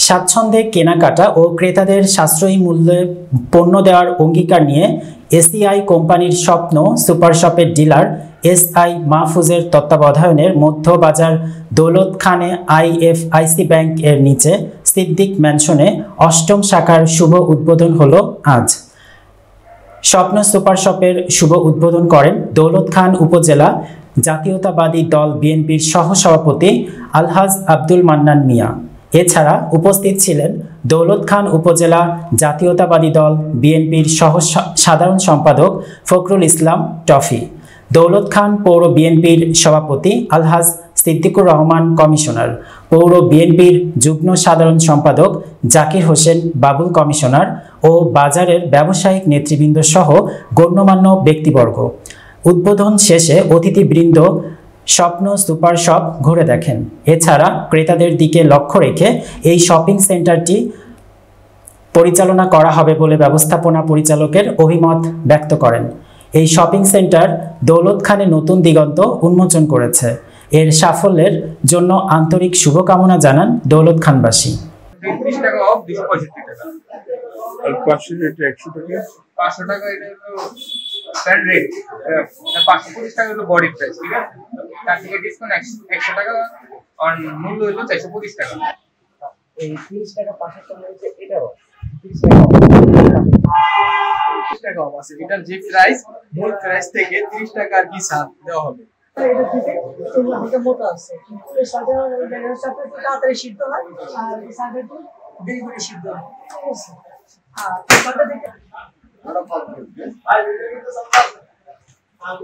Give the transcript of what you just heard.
স্বাচ্ছন্দ্যে কেনাকাটা ও ক্রেতাদের সাশ্রয়ী মূল্যে পণ্য দেওয়ার অঙ্গীকার নিয়ে এসিআই কোম্পানির স্বপ্ন সুপার শপের ডিলার এসআই মাহফুজের তত্ত্বাবধানের মধ্যবাজার দৌলত খানে আইএফআইসি ব্যাংক এর নিচে সিদ্দিক ম্যানশনে ৮ম শাখার শুভ উদ্বোধন হলো আজ। স্বপ্ন সুপার শপের শুভ উদ্বোধন করেন দৌলত খান উপজেলা জাতীয়তাবাদী দল বিএনপির সহসভাপতি আলহাজ আব্দুল মান্নান মিয়া। এছাড়া উপস্থিত ছিলেন দৌলত খান উপজেলা জাতীয়তাবাদী দল বিএনপির সাধারণ সম্পাদক ফখরুল ইসলাম টফি, দৌলত খান পৌর বিএনপির সভাপতি আলহাজ সিদ্দিকুর রহমান কমিশনার, পৌর বিএনপির যুগ্ম সাধারণ সম্পাদক জাকির হোসেন বাবুল কমিশনার ও বাজারের ব্যবসায়িক নেতৃবৃন্দ সহ গণ্যমান্য ব্যক্তিবর্গ। উদ্বোধন শেষে অতিথিবৃন্দ স্বপ্ন সুপার শপ ঘুরে দেখেন। এছাড়া ক্রেতাদের দিকে লক্ষ্য রেখে এই শপিং সেন্টারটি পরিচালনা করা হবে বলে ব্যবস্থাপনা পরিচালকের অভিমত ব্যক্ত করেন। এই শপিং সেন্টার দৌলত খানে নতুন দিগন্ত উন্মোচন করেছে। এর সাফল্যের জন্য আন্তরিক শুভকামনা জানান দৌলত খানবাসী। 30 টাকা অফ 265 টাকা আর 500 এটা 100 টাকা 500 টাকা এটা হলো স্ট্যান্ড রেট 525 টাকা হলো বডি প্রাইস, ঠিক আছে? তার থেকে ডিসকাউন্ট 100 টাকা আর মূল্য হলো 425 টাকা। এই 30 টাকা 500 টাকা হচ্ছে এটাও 30 টাকা অফ আছে। এটার যে প্রাইস মূল প্রাইস থেকে 30 টাকা আর কি ছাড় দেওয়া হবে। এটা থেকে এটা মোটা আছে, কিন্তু এই সাধারণ সাথে তাড়াতাড়ি সিদ্ধ হয় আর এই সাথে দেরি করে সিদ্ধ হয়, ঠিক আছে? আর এটা থেকে আর